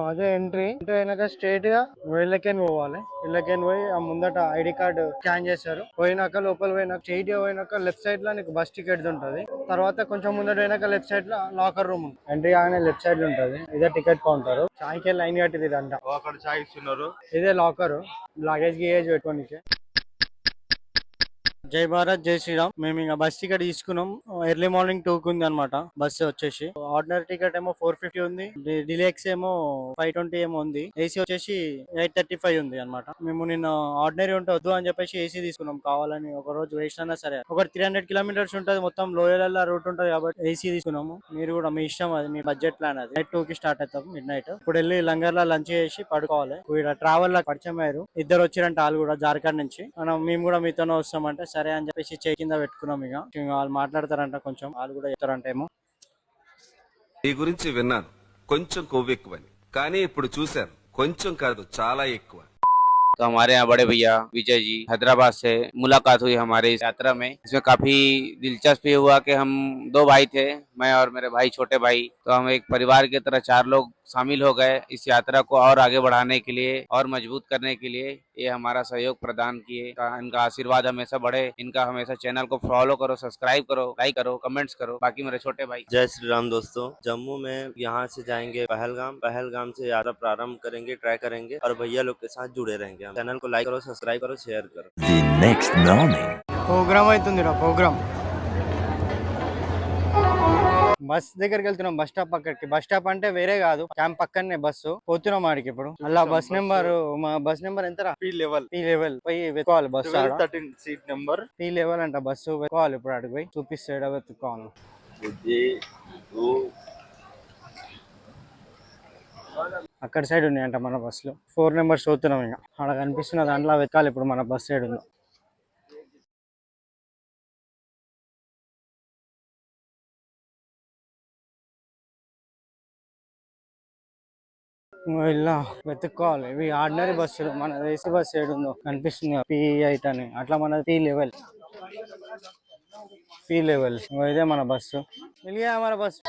అదే ఎంట్రీ అయినాక స్ట్రైట్ గా వీళ్ళకేని పోవాలి. వీళ్ళకేని పోయి ఆ ముందట ఐడి కార్డు స్కాన్ చేస్తారు. పోయినాక లోపల పోయినాక స్ట్రైట్ గా పోయినాక లెఫ్ట్ సైడ్ లో నీకు బస్ టికెట్ ఉంటది. తర్వాత కొంచెం ముందట పోయినాక లెఫ్ట్ సైడ్ లో లాకర్ రూమ్ ఉంటుంది. ఎంట్రీ కానీ లెఫ్ట్ సైడ్ లో ఉంటది. ఇదే టికెట్ కౌంటర్. చాయ్కి లైన్ కట్టింది అంట. అక్కడ చాయ్ ఇస్తున్నారు. ఇదే లాకర్ లగేజ్ గిగేజ్ పెట్టుకోనికి. జై భారత్ జై శ్రీరామ్. మేము ఇంకా బస్ టికెట్ తీసుకున్నాం. ఎర్లీ మార్నింగ్ 2 ఉంది అనమాట. బస్ వచ్చేసి ఆర్డినరీ టికెట్ ఏమో 450 ఉంది. డిలెక్స్ ఏమో 520 ఏమో ఉంది. ఏసీ వచ్చేసి 835 ఉంది అనమాట. మేము నిన్న ఆర్డినరీ ఉంటే వద్దు అని చెప్పేసి ఏసీ తీసుకున్నాం. కావాలని ఒక రోజు వేస్ట్ అయినా సరే. ఒక 300 కిలోమీటర్స్ ఉంటుంది. మొత్తం లోయల రూట్ ఉంటుంది కాబట్టి ఏసీ తీసుకున్నాము. మీరు కూడా మీ ఇష్టం, అది మీ బడ్జెట్ ప్లాన్. అది నైట్ 2 కి స్టార్ట్ అవుతాం. మిడ్ నైట్ ఇప్పుడు వెళ్ళి లంగర్ లో లంచ్ చేసి పడుకోవాలి. ఇక్కడ ట్రావెల్ లో పరిచయం అయ్యారు. ఇద్దరు వచ్చిరంట వాళ్ళు కూడా జార్ఖండ్ నుంచి. మేము కూడా మీతోనే వస్తామంటే సరే అని చెప్పేసి చేయి కింద పెట్టుకున్నాం. ఇక వాళ్ళు మాట్లాడతారంట, కొంచెం వాళ్ళు కూడా చెప్తారంట ఏమో. ఈ గురించి విన్నాను, కొంచెం కొవ్వు ఎక్కువని. కానీ ఇప్పుడు చూశాను, కొంచెం కాదు చాలా ఎక్కువ. तो हमारे यहाँ बड़े भैया विजय जी हैदराबाद से मुलाकात हुई हमारे इस यात्रा में। इसमें काफी दिलचस्प ये हुआ कि हम 2 भाई थे, मैं और मेरे भाई छोटे भाई। तो हम एक परिवार की तरह 4 लोग शामिल हो गए इस यात्रा को और आगे बढ़ाने के लिए और मजबूत करने के लिए। ये हमारा सहयोग प्रदान किए। इनका आशीर्वाद हमेशा बढ़े। इनका हमेशा चैनल को फॉलो करो, सब्सक्राइब करो, लाइक करो, कमेंट्स करो। बाकी मेरे छोटे भाई। जय श्री राम दोस्तों। जम्मू में यहाँ से जाएंगे पहलगाम से यात्रा प्रारंभ करेंगे, ट्राई करेंगे और भैया लोग के साथ जुड़े रहेंगे। चैनल को लाइक करो, सब्सक्राइब करो, शेयर करो। The next morning. ప్రోగ్రామ్ అవుతుంది ప్రోగ్రామ్. బస్ దగ్గరికి వెళ్తున్నాం. బస్ స్టాప్ పక్కకి. బస్ స్టాప్ అంటే వేరే కాదు, క్యాంప్ పక్కనే బస్సు. పోతున్నాం ఆడికి ఇప్పుడు. అలా బస్ నెంబర్, మా బస్ నెంబర్ ఎంత? P11 పోయి వెతుకోవాలి. బస్ 13 సీట్ నెంబర్ P11 అంట. బస్సు వెతుకోవాలి. ఇప్పుడు అడిగి పోయి చూపిస్తాడు, వెతుక్కోవాలి. అక్కడ సైడ్ ఉన్నాయంట మన బస్సులో. 4 నెంబర్స్ చూస్తున్నాం. ఇంకా అక్కడ కనిపిస్తున్న దాంట్లో వెతకాలి ఇప్పుడు మన బస్ సైడ్ ఉందో. ఇలా వెతుక్కోవాలి. ఇవి ఆర్డినరీ బస్సులు. మన ఏసీ బస్ సైడ్ ఉందో కనిపిస్తుంది P8 అని. అట్లా మన P11 ఇదే మన బస్సు. మిలియా మన బస్సు.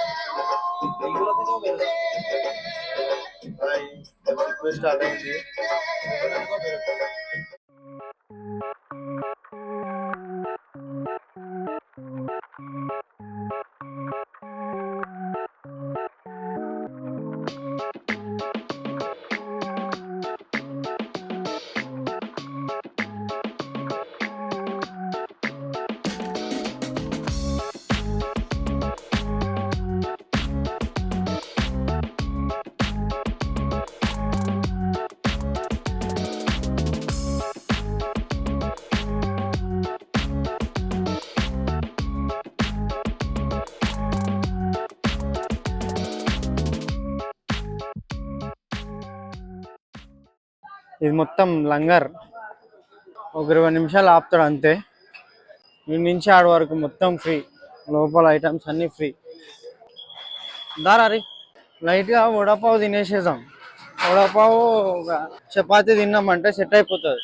ఇది మొత్తం లంగర్. ఒక 20 నిమిషాలు ఆపుతాడు అంతే. ఈ నుంచి ఆడ వరకు మొత్తం ఫ్రీ. లోపల ఐటమ్స్ అన్నీ ఫ్రీ. దారి లైట్గా వడపావు తినేసేద్దాం. వడపావు చపాతీ తిన్నామంటే సెట్ అయిపోతుంది.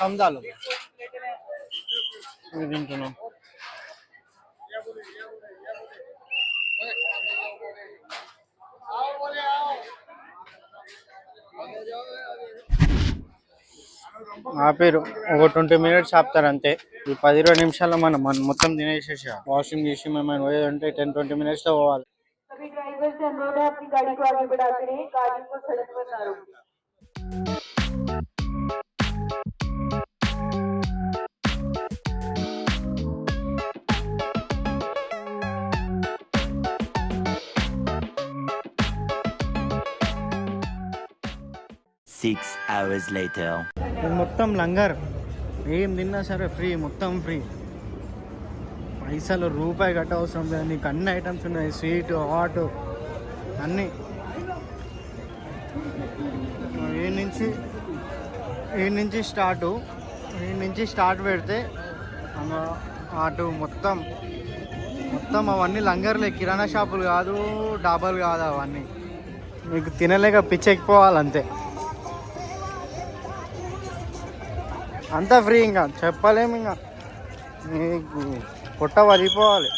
కమ్దాలు తింటున్నాం. ఆపేరు. ఒక 20 మినిట్స్ ఆపుతారు అంతే. ఈ 10-20 నిమిషాల్లో మనం మొత్తం తినేసేసి వాషింగ్ చేసి మేము పోయేదంటే 10-20 మినిట్స్ లో పోవాలి. 6 hours later. ఇది మొత్తం లంగర్. ఏం తిన్నా సరే ఫ్రీ, మొత్తం ఫ్రీ. పైసలు రూపాయి కట్ట అవసరం లేదు. నీకు అన్ని ఐటమ్స్ ఉన్నాయి. స్వీట్, హాట్ అన్నీ. ఈ నుంచి స్టార్ట్ పెడితే అటు మొత్తం అవన్నీ లంగర్లే. కిరాణా షాపులు కాదు, డాబాలు కాదు. అవన్నీ మీకు తినలేక పిచ్చెక్కిపోవాలంతే. అంతా ఫ్రీ. ఇంకా చెప్పలేము. ఇంకా మీకు పొట్ట వదిలిపోవాలి.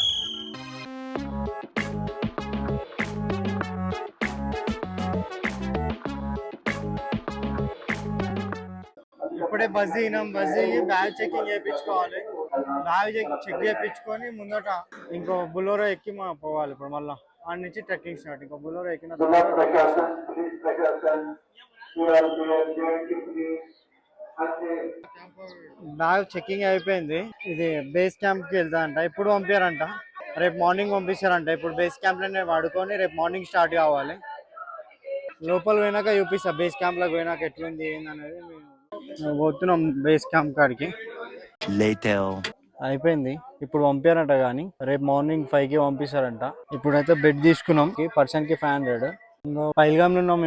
ఇప్పుడే బస్ దిగినాం. బస్ దిగి బ్యాగ్ చెకింగ్ చేయించుకోవాలి. బ్యాగ్ చెక్ చేయించుకొని ముందట ఇంకో బులోరో ఎక్కి మా పోవాలి. ఇప్పుడు మళ్ళీ ఆడ నుంచి ట్రెక్కింగ్ స్టార్ట్. ఇంకో బులోరో ఎక్కిన బ్యాగ్ చెకింగ్ అయిపోయింది. ఇది బేస్ క్యాంప్ కి వెళ్తా అంట. ఇప్పుడు పంపారంట, రేపు మార్నింగ్ పంపిస్తారంట. ఇప్పుడు బేస్ క్యాంప్ లోనే వాడుకొని రేపు మార్నింగ్ స్టార్ట్ కావాలి. లోపల పోయినాక చూపిస్తా, బేస్ క్యాంప్ లోకి పోయినాక ఎట్లుంది ఏందనేది. మేము పోతున్నాం బేస్ క్యాంప్ కాడికి. Later. అయిపోయింది. ఇప్పుడు పంపారంట కానీ రేపు మార్నింగ్ 5కి పంపిస్తారంట. ఇప్పుడైతే బెడ్ తీసుకున్నాం, పర్సన్ కి 500. ఇంకా పైల్గామ్ ఉన్నాం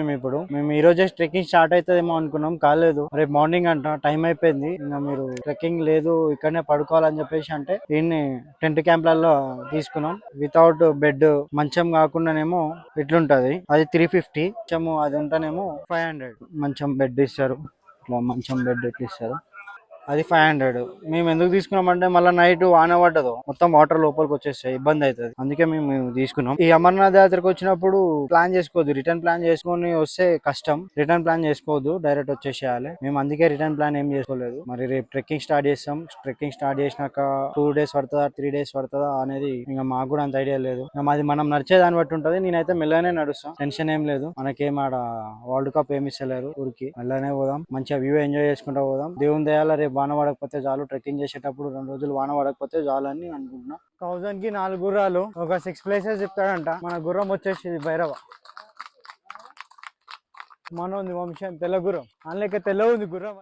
మేము ఈ రోజే ట్రెక్కింగ్ స్టార్ట్ అవుతుందేమో అనుకున్నాం, కాలేదు. రేపు మార్నింగ్ అంట, టైం అయిపోయింది. ఇంకా మీరు ట్రెక్కింగ్ లేదు ఇక్కడనే పడుకోవాలని చెప్పేసి అంటే దీన్ని టెంట్ క్యాంప్లలో తీసుకున్నాం. వితౌట్ బెడ్ మంచం కాకుండానేమో ఇట్లుంటది, అది 350. మంచము అది ఉంటేనేమో 500. మంచం బెడ్ ఇస్తారు, ఇట్లా మంచం బెడ్ ఇట్లా ఇస్తారు, అది 500. మేము ఎందుకు తీసుకున్నామంటే మళ్ళీ నైట్ వాన పడ్డదు, మొత్తం వాటర్ లోపలికి వచ్చేస్తాయి, ఇబ్బంది అవుతుంది. అందుకే మేము తీసుకున్నాం. ఈ అమర్నాథ్ యాత్రకు వచ్చినప్పుడు ప్లాన్ చేసుకోవద్దు, రిటర్న్ ప్లాన్ చేసుకొని వస్తే కష్టం. రిటర్న్ ప్లాన్ చేసుకోవద్దు, డైరెక్ట్ వచ్చేసేయాలి. మేము అందుకే రిటర్న్ ప్లాన్ ఏం చేసుకోలేదు. మరి రేపు ట్రెక్కింగ్ స్టార్ట్ చేస్తాం. ట్రెక్కింగ్ స్టార్ట్ చేసినాక 2 days పడుతుందా 3 days పడుతుందా అనేది ఇంకా మాకు కూడా అంత ఐడియా లేదు. అది మనం నడిచే దాన్ని బట్టి ఉంటది. నేనైతే మెల్లగానే నడుస్తాం, టెన్షన్ ఏం లేదు. మనకేం ఆడ వరల్డ్ కప్ ఏమి ఇస్తలేరు ఊరికి. మెల్లగానే పోదాం, మంచిగా వ్యూ ఎంజాయ్ చేసుకుంటూ పోదాం. దేవుని దయాల రేపు వాన పడకపోతే చాలు. ట్రెక్కింగ్ చేసేటప్పుడు 2 రోజులు వాన పడకపోతే చాలు అని అనుకుంటున్నా. 1000 కి 4 గుర్రాలు, ఒక 6 places చెప్తాడంట. మన గుర్రం వచ్చేసి భైరవ. మన ఉంది వంశం తెల్ల గుర్రం, అందులోకి తెల్ల ఉంది గుర్రం.